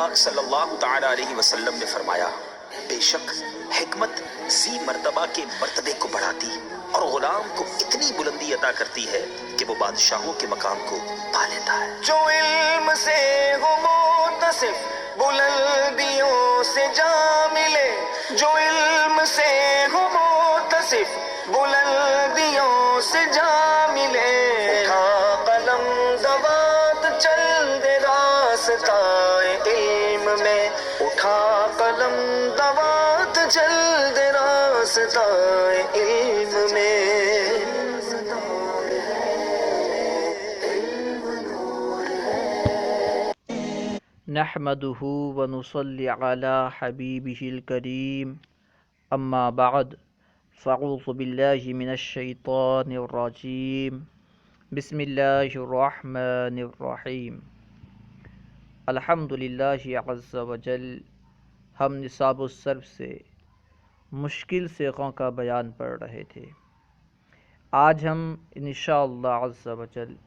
پاک صلی اللہ تعالی علیہ وسلم نے فرمایا، بے شک حکمت ذی مرتبہ کے مرتبے کو بڑھاتی اور غلام کو اتنی بلندی عطا کرتی ہے کہ وہ بادشاہوں کے مقام کو پا لیتا ہے۔ جو علم سے ہو متصف بلندیوں سے جا ملے، جو علم سے ہو متصف بلندیوں سے جا ملے، اٹھا قلم دوات چل دے راستائے علم میں، اٹھا قلم دوات چل دے راستائے علم میں۔ نحمده ونصلي على حبيبه الكريم اما بعد فاعوذ بالله من الشيطان الرجيم بسم الله الرحمن الرحيم الحمد لله عز وجل۔ ہم نصاب الصرف سے مشکل صیغوں کا بیان پڑھ رہے تھے۔ آج ہم انشاءاللہ عز وجل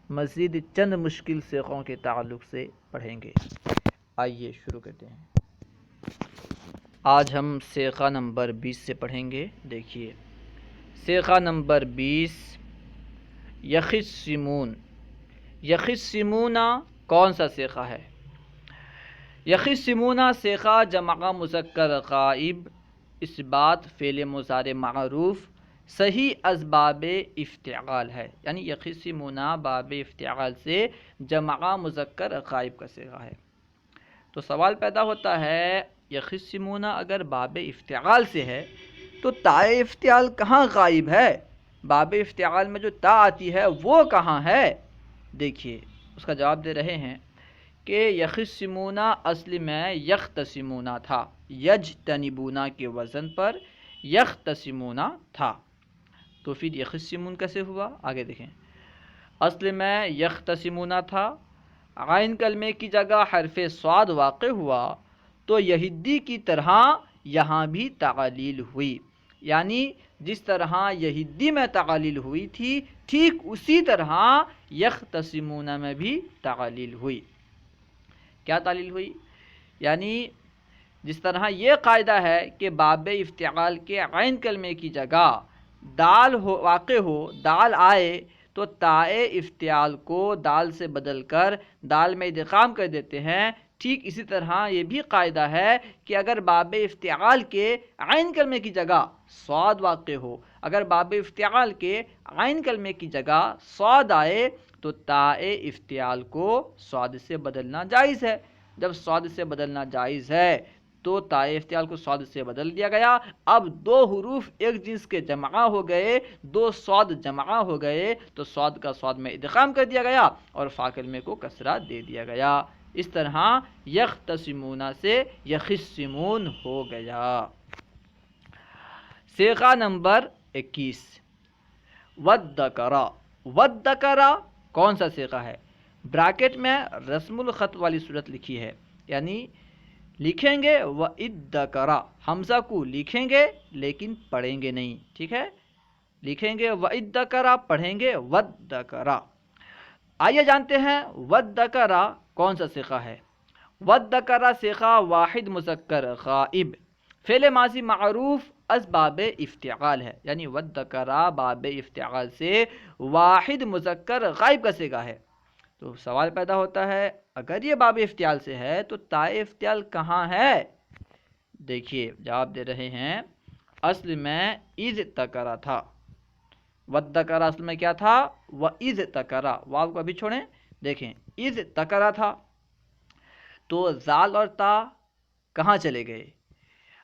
مزید چند مشکل صیغوں کے تعلق سے پڑھیں گے۔ آئیے شروع کرتے ہیں۔ آج ہم صیغہ نمبر 20 سے پڑھیں گے۔ دیکھیے صیغہ نمبر 20، یخصمون۔ یخصمون کون سا صیغہ ہے؟ یخصمون صیغہ جمع مذکر غائب، اثبات فعل مضارع معروف، صحیح از باب افتعال ہے، یعنی یخصمون باب افتعال سے جمع مذکر غائب کا صیغہ ہے۔ تو سوال پیدا ہوتا ہے، یخصمون اگر باب افتعال سے ہے تو تائے افتعال کہاں غائب ہے؟ باب افتعال میں جو تا آتی ہے وہ کہاں ہے؟ دیکھیے اس کا جواب دے رہے ہیں کہ یخصمون اصل میں یختصمون تھا، یجتنبون کے وزن پر یختصمون تھا، تو پھر یخصمون کیسے ہوا؟ آگے دیکھیں، اصل میں یختصمون تھا، عین کلمے کی جگہ حرف صاد واقع ہوا تو یہدی کی طرح یہاں بھی تعلیل ہوئی، یعنی جس طرح یہدی میں تعلیل ہوئی تھی ٹھیک اسی طرح یختصمون میں بھی تعلیل ہوئی۔ کیا تعلیل ہوئی؟ یعنی جس طرح یہ قاعدہ ہے کہ باب افتعال کے عین کلمے کی جگہ دال واقع ہو، دال آئے تو تائے افتعال کو دال سے بدل کر دال میں ادغام کر دیتے ہیں، ٹھیک اسی طرح یہ بھی قاعدہ ہے کہ اگر باب افتعال کے عین کلمے کی جگہ صاد واقع ہو، اگر باب افتعال کے عین کلمے کی جگہ صاد آئے تو تائے افتعال کو صاد سے بدلنا جائز ہے۔ جب صاد سے بدلنا جائز ہے تو تائے افتعال کو صاد سے بدل دیا گیا، اب دو حروف ایک جنس کے جمع ہو گئے، دو صاد جمع ہو گئے تو صاد کا صاد میں ادغام کر دیا گیا اور فا کلمے کو کسرہ دے دیا گیا۔ اس طرح یختصمون سے یخصمون ہو گیا۔ صیغہ نمبر 21، والذکر۔ والذکر کون سا صیغہ ہے؟ بریکٹ میں رسم الخط والی صورت لکھی ہے، یعنی لکھیں گے وَإِذْذَكَرَ، حمزہ کو لکھیں گے لیکن پڑھیں گے نہیں، ٹھیک ہے؟ لکھیں گے وَإِذْذَكَرَ، پڑھیں گے وَالذَّكَرَ۔ آئیے جانتے ہیں وَالذَّكَرَ کون سا صیغہ ہے۔ وَالذَّكَرَ صیغہ واحد مذکر غائب، فعل ماضی معروف از باب افتعال ہے، یعنی وَالذَّكَرَ باب افتعال سے واحد مذکر غائب کا صیغہ ہے۔ تو سوال پیدا ہوتا ہے اگر یہ باب افتعال سے ہے تو تائے افتعال کہاں ہے؟ دیکھیے جواب دے رہے ہیں، اصل میں اذ تکرا تھا، والذکر اصل میں کیا تھا؟ وَإِذْ تَكَرَ، واو کو ابھی چھوڑیں، دیکھیں اذ تکرا تھا تو زال اور تا کہاں چلے گئے؟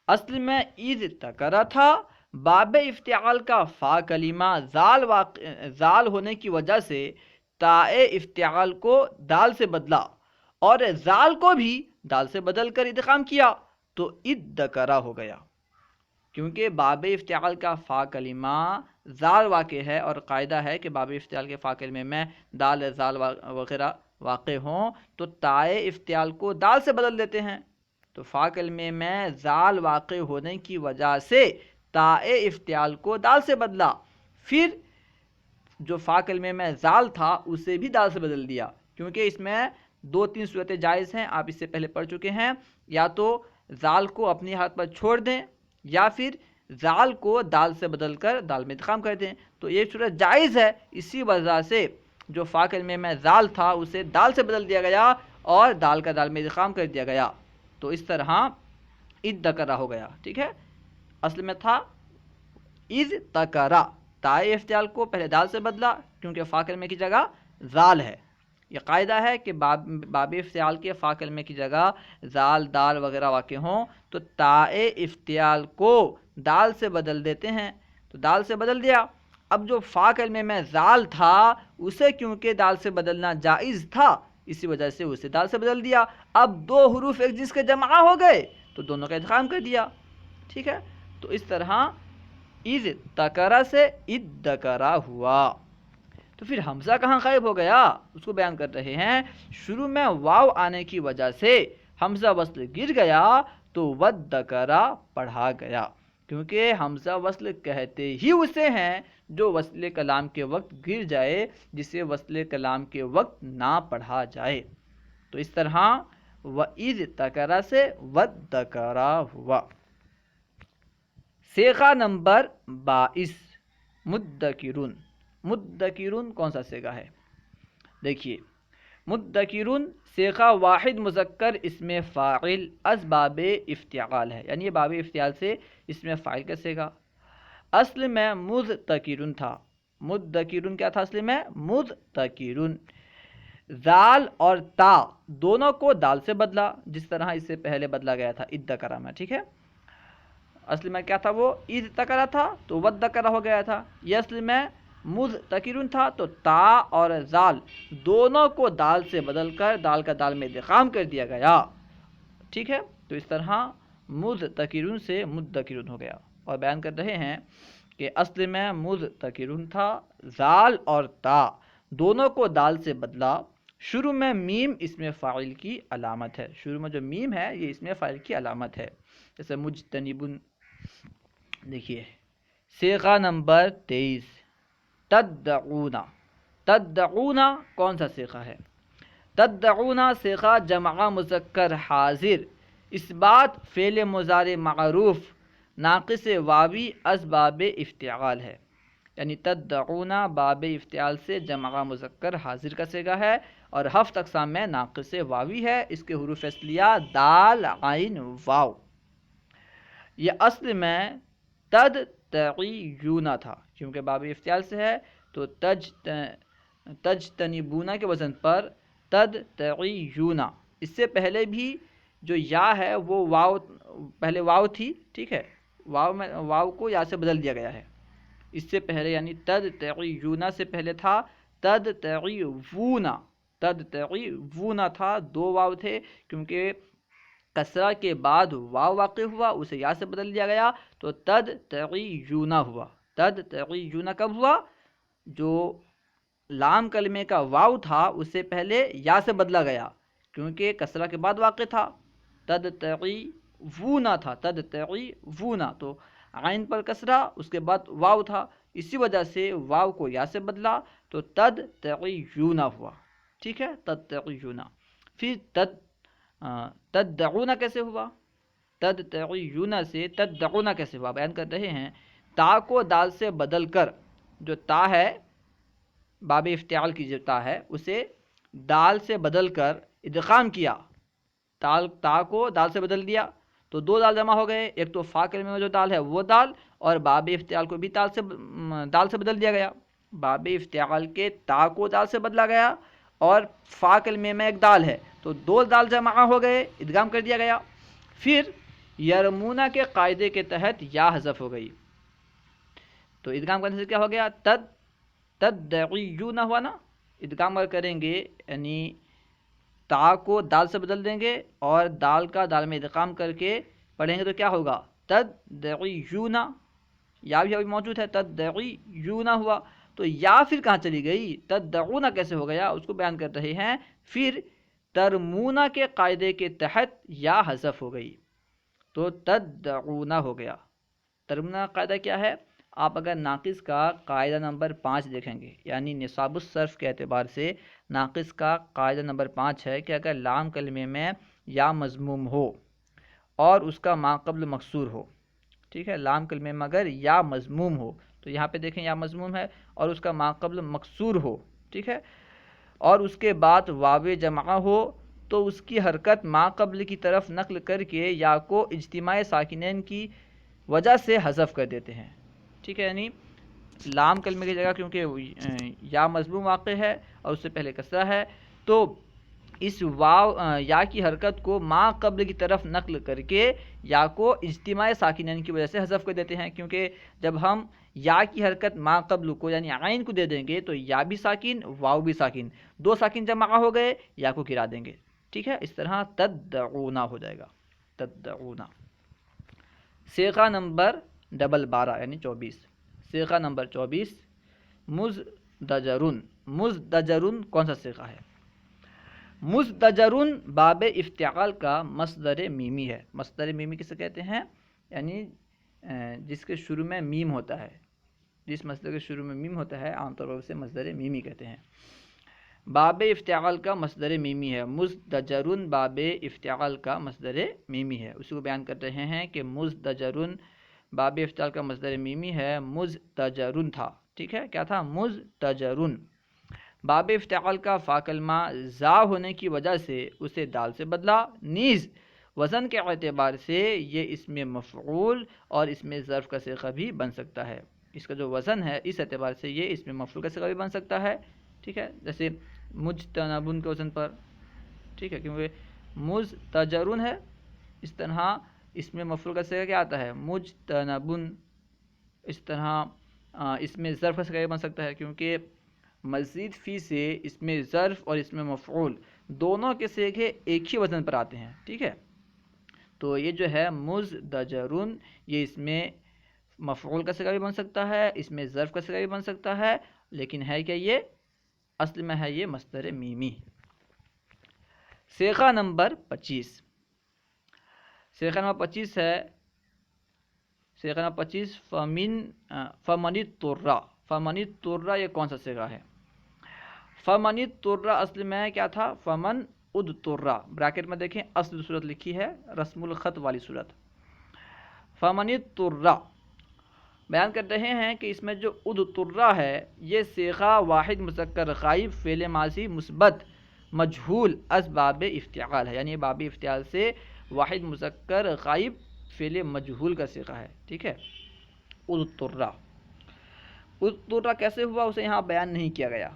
اصل میں اذ تکرا تھا، باب افتعال کا فا کلمہ زال ہونے کی وجہ سے تائے افتعال کو دال سے بدلا اور زال کو بھی دال سے بدل کر ادغام کیا تو ادکرا ہو گیا، کیونکہ باب افتعال کا فا کلمہ زال واقع ہے اور قاعدہ ہے کہ باب افتعال کے فا کلمے میں دال زال وغیرہ واقع ہوں تو تائے افتعال کو دال سے بدل دیتے ہیں، تو فا کلمے میں زال واقع ہونے کی وجہ سے تائے افتعال کو دال سے بدلا، پھر جو فا کلمے میں زال تھا اسے بھی دال سے بدل دیا، کیونکہ اس میں دو تین صورتیں جائز ہیں، آپ اس سے پہلے پڑھ چکے ہیں، یا تو زال کو اپنی حالت پر چھوڑ دیں یا پھر زال کو دال سے بدل کر دال میں ادغام کر دیں، تو یہ صورت جائز ہے، اسی وجہ سے جو فا کلمے میں زال تھا اسے دال سے بدل دیا گیا اور دال کا دال میں ادغام کر دیا گیا، تو اس طرح ادکرا ہو گیا، ٹھیک ہے۔ اصل میں تھا اذ تکرا، تائے افتعال کو پہلے دال سے بدلا کیونکہ فا کلمے کی جگہ زال ہے۔ یہ قاعدہ ہے کہ باب افتعال کے فا کلمے کی جگہ زال دال وغیرہ واقع ہوں تو تائے افتعال کو دال سے بدل دیتے ہیں، تو دال سے بدل دیا۔ اب جو فا کلمے میں زال تھا اسے کیونکہ دال سے بدلنا جائز تھا اسی وجہ سے اسے دال سے بدل دیا، اب دو حروف ایک جنس کے جمع ہو گئے تو دونوں کا ادغام کر دیا، ٹھیک ہے۔ تو اس طرح اذ تکرا سے ادکرا ہوا۔ تو پھر حمزہ کہاں غائب ہو گیا اس کو بیان کر رہے ہیں، شروع میں واو آنے کی وجہ سے حمزہ وصل گر گیا تو ودکرا پڑھا گیا، کیونکہ حمزہ وصل کہتے ہی اسے ہیں جو وصل کلام کے وقت گر جائے، جسے وصل کلام کے وقت نہ پڑھا جائے، تو اس طرح وَإِذْ تَكَرَ سے وَدَّكَرَ ہوا۔ صیغہ نمبر 22 مدکرون۔ مدکرون کون سا صیغہ ہے؟ دیکھیے، مدکرون صیغہ واحد مذکر اسم فاعل از باب افتعال ہے، یعنی یہ باب افتعال سے اسم فاعل کا صیغہ۔ اصل میں مذکرون تھا، مدکرون کیا تھا اصل میں؟ مذکرون۔ زال اور تا دونوں کو دال سے بدلا، جس طرح اس سے پہلے بدلا گیا تھا ادکرا میں، ٹھیک ہے۔ اصل میں کیا تھا؟ وہ اذ تکرا تھا تو ودکرا ہو گیا تھا، یہ اصل میں مذکرون تھا تو تا اور زال دونوں کو دال سے بدل کر دال کا دال میں ادغام کر دیا گیا، ٹھیک ہے۔ تو اس طرح مذکرون سے مدکرون ہو گیا، اور بیان کر رہے ہیں کہ اصل میں مذکرون تھا، زال اور تا دونوں کو دال سے بدلا، شروع میں میم اسم فاعل کی علامت ہے، شروع میں جو میم ہے یہ اسم فاعل کی علامت ہے، جیسے مجتنبون۔ دیکھیے صیغہ نمبر 23 تدعون۔ تدعون کون سا صیغہ ہے؟ تدعون صیغہ جمع مذکر حاضر اس بات فعل مضارع معروف ناقص واوی از باب افتعال ہے، یعنی تدعون باب افتعال سے جمع مذکر حاضر کا صیغہ ہے اور 7 اقسام میں ناقص واوی ہے، اس کے حروف اصلیہ دال عین واو۔ یہ اصل میں تدعیون تھا، کیونکہ باب افتعال سے ہے تو تجتنبون کے وزن پر تدعیون۔ اس سے پہلے بھی جو یا ہے وہ واو، پہلے واو تھی، ٹھیک ہے، واو کو یا سے بدل دیا گیا ہے، اس سے پہلے یعنی تدعیون سے پہلے تھا تدعیون، تدعیون تھا، 2 واو تھے، کیونکہ کسرہ کے بعد واو واقع ہوا اسے یا سے بدل دیا گیا تو تدعیون ہوا۔ تدعیون کب ہوا؟ جو لام کلمے کا واو تھا اس سے پہلے یا سے بدلا گیا کیونکہ کسرہ کے بعد واقع تھا، تدعیون تھا، تدعیون تو عین پر کسرہ اس کے بعد واو تھا، اسی وجہ سے واو کو یا سے بدلا تو تدعیون ہوا، ٹھیک ہے، تدعیون۔ پھر تدعون کیسے ہوا؟ تدعیون سے تدعون کیسے ہوا بیان کر رہے ہیں، تا کو دال سے بدل کر، جو تا ہے باب افتعال کی جو تا ہے اسے دال سے بدل کر ادغام کیا، تا کو دال سے بدل دیا تو 2 دال جمع ہو گئے، ایک تو فا کلمے میں جو دال ہے وہ دال، اور باب افتعال کو بھی دال سے بدل دیا گیا، باب افتعال کے تا کو دال سے بدلا گیا اور فا کلمے میں ایک دال ہے تو 2 دال جمع ہو گئے، ادغام کر دیا گیا۔ پھر یرمونا کے قاعدے کے تحت یا حذف ہو گئی تو ادغام کرنے سے کیا ہو گیا؟ تدعیون ہوا نا، ادغام کریں گے یعنی تا کو دال سے بدل دیں گے اور دال کا دال میں ادغام کر کے پڑھیں گے تو کیا ہوگا؟ تدعیون، یا بھی ابھی موجود ہے، تدعیون ہوا، تو یا پھر کہاں چلی گئی؟ تدعون کیسے ہو گیا اس کو بیان کر رہے ہیں، پھر ترمونا کے قاعدے کے تحت یا حذف ہو گئی تو تدعون ہو گیا۔ ترمونا کا قاعدہ کیا ہے؟ آپ اگر ناقص کا قاعدہ نمبر 5 دیکھیں گے، یعنی نصاب الصرف کے اعتبار سے ناقص کا قاعدہ نمبر 5 ہے کہ اگر لام کلمے میں یا مضموم ہو اور اس کا ما قبل مکسور ہو، ٹھیک ہے، لام کلمے میں اگر یا مضموم ہو، تو یہاں پہ دیکھیں یا مضموم ہے اور اس کا ما قبل مکسور ہو، ٹھیک ہے، اور اس کے بعد واو جمع ہو، تو اس کی حرکت ما قبل کی طرف نقل کر کے یا کو اجتماع ساکنین کی وجہ سے حذف کر دیتے ہیں، ٹھیک ہے، یعنی لام کلمے کی جگہ کیونکہ یا مضموم واقع ہے اور اس سے پہلے کسرہ ہے، تو اس واو یا کی حرکت کو ما قبل کی طرف نقل کر کے یا کو اجتماع ساکنین کی وجہ سے حذف کر دیتے ہیں، کیونکہ جب ہم یا کی حرکت ما قبل کو یعنی عین کو دے دیں گے تو یا بھی ساکن واو بھی ساکن، دو ساکن جب جمع ہو گئے یا کو گرا دیں گے، ٹھیک ہے، اس طرح تدعون ہو جائے گا، تدعون۔ صیغہ نمبر 12 یعنی 24، صیغہ نمبر 24 مزدجرن۔ مزدجرن کون سا صیغہ ہے؟ مزدجرن باب افتعال کا مصدر میمی ہے۔ مصدر میمی کسے کہتے ہیں؟ یعنی جس کے شروع میں میم ہوتا ہے، جس مصدر کے شروع میں میم ہوتا ہے عام طور پر اسے مصدر میمی کہتے ہیں۔ باب افتعال کا مصدر میمی ہے، مزدجرن باب افتعال کا مصدر میمی ہے، اسی کو بیان کر رہے ہیں کہ مزدجرن باب افتعال کا مصدر میمی ہے، مزدجرن تھا، ٹھیک ہے، کیا تھا؟ مزدجرن۔ باب افتعال کا فا کلمہ زا ہونے کی وجہ سے اسے دال سے بدلا، نیز وزن کے اعتبار سے یہ اسم مفعول اور اسم ظرف کا صیغہ بھی بن سکتا ہے۔ اس کا جو وزن ہے اس اعتبار سے یہ اسم مفعول کا صیغہ بھی بن سکتا ہے، ٹھیک ہے، جیسے مجتنبن کے وزن پر، ٹھیک ہے، کیونکہ مزتجرن ہے، اس طرح اسم مفعول کا صیغہ کیا آتا ہے؟ مجتنبن۔ اس طرح اسم ظرف کا صیغہ بھی بن سکتا ہے، کیونکہ مزید فی سے اسم ظرف اور اسم مفعول دونوں کے صیغے ایک ہی وزن پر آتے ہیں، ٹھیک ہے، تو یہ جو ہے مزدجرن یہ اسم مفعول کا صیغہ بھی بن سکتا ہے، اسم ظرف کا صیغہ بھی بن سکتا ہے، لیکن ہے کہ یہ اصل میں ہے یہ مصدر میمی۔ صیغہ نمبر 25، صیغہ نمبر 25 ہے، صیغہ نمبر 25 فمن اضطر۔ فمن اضطر یہ کون سا صیغہ ہے؟ فمن اضطر اصل میں کیا تھا؟ فمن اضطر، بریکٹ میں دیکھیں اصل صورت لکھی ہے، رسم الخط والی صورت۔ فمن اضطر بیان کر رہے ہیں کہ اس میں جو اضطر ہے یہ صیغہ واحد مذکر غائب فعل ماضی مثبت مجہول از باب افتعال ہے، یعنی باب افتعال سے واحد مذکر غائب فعل مجہول کا صیغہ ہے، ٹھیک ہے، اضطر۔ اضطر کیسے ہوا اسے یہاں بیان نہیں کیا گیا،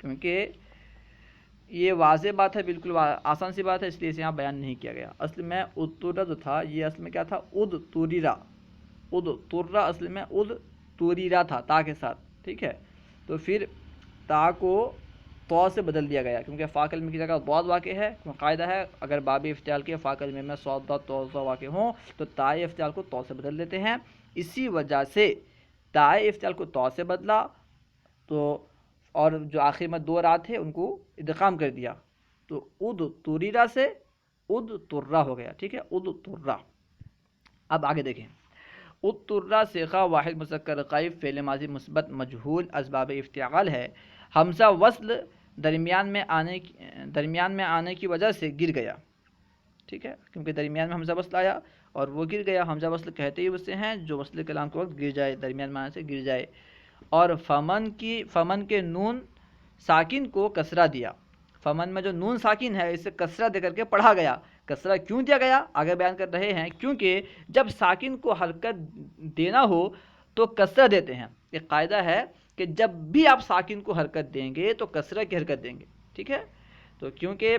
کیونکہ یہ واضح بات ہے، بالکل آسان سی بات ہے، اس لیے اسے یہاں بیان نہیں کیا گیا۔ اصل میں اضطر جو تھا یہ اصل میں کیا تھا؟ اضطررا۔ اضطرا اصل میں اضطررا تھا تا کے ساتھ، ٹھیک ہے، تو پھر تا کو تو سے بدل دیا گیا، کیونکہ فا کلمے کی جگہ ضاد واقع ہے، قاعدہ ہے اگر باب افتعال کے فا کلمے میں صاد ضاد تو واقع ہوں تو تائے افتعال کو تو سے بدل دیتے ہیں، اسی وجہ سے تائے افتعال کو تو سے بدلا، تو اور جو آخر میں دو رات تھے ان کو ادغام کر دیا، تو اضطررا سے اضطرا ہو گیا، ٹھیک ہے، اضطرا۔ اب آگے دیکھیں، اضطرا صیغہ واحد مذکر غائب فعل ماضی مثبت مجہول اسباب افتعال ہے، حمزہ وصل درمیان میں آنے کی وجہ سے گر گیا، ٹھیک ہے، کیونکہ درمیان میں حمزہ وصل آیا اور وہ گر گیا، حمزہ وصل کہتے ہی اسے ہیں جو وصل کلام کے وقت گر جائے، درمیان میں آنے سے گر جائے، اور فمن کے نون ساکن کو کسرہ دیا، فمن میں جو نون ساکن ہے اسے کسرہ دے کر کے پڑھا گیا۔ کسرہ کیوں دیا گیا آگے بیان کر رہے ہیں، کیونکہ جب ساکن کو حرکت دینا ہو تو کسرہ دیتے ہیں، ایک قاعدہ ہے کہ جب بھی آپ ساکن کو حرکت دیں گے تو کسرہ کی حرکت دیں گے، ٹھیک ہے، تو کیونکہ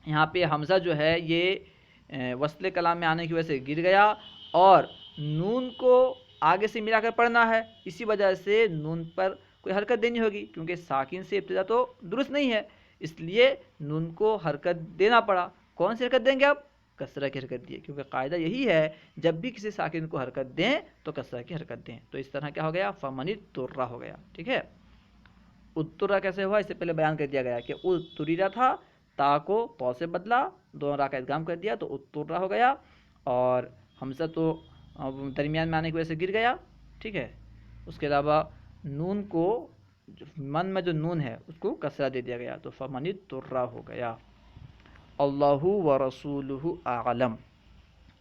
یہاں پہ حمزہ جو ہے یہ وصل کلام میں آنے کی وجہ سے گر گیا اور نون کو آگے سے ملا کر پڑھنا ہے، اسی وجہ سے نون پر کوئی حرکت دینی ہوگی، کیونکہ ساکن سے ابتدا تو درست نہیں ہے، اس لیے نون کو حرکت دینا پڑا۔ کون سی حرکت دیں گے آپ؟ کسرہ کی حرکت دیے، کیونکہ قاعدہ یہی ہے جب بھی کسی ساکن کو حرکت دیں تو کسرہ کی حرکت دیں، تو اس طرح کیا ہو گیا؟ فمن اضطر ہو گیا، ٹھیک ہے۔ اضطر کیسے ہوا؟ اس سے پہلے بیان کر دیا گیا کہ اضطررا تھا، تا کو تو سے بدلا، دونوں را کا ادغام کر دیا تو اضطر ہو گیا، اور حمزہ تو درمیان میں آنے کی وجہ سے گر گیا، ٹھیک ہے، اس کے علاوہ نون کو من میں جو نون ہے اس کو کسرہ دے دیا گیا تو فمن اضطر ہو گیا۔ اللہ و رسولہ اعلم۔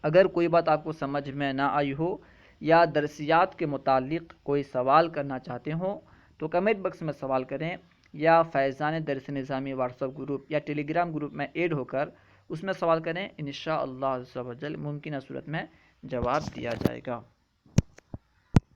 اگر کوئی بات آپ کو سمجھ میں نہ آئی ہو یا درسیات کے متعلق کوئی سوال کرنا چاہتے ہوں تو کمنٹ باکس میں سوال کریں، یا فیضان درس نظامی واٹس ایپ گروپ یا ٹیلی گرام گروپ میں ایڈ ہو کر اس میں سوال کریں، انشاءاللہ عز و جل ممکنہ صورت میں جواب دیا جائے گا۔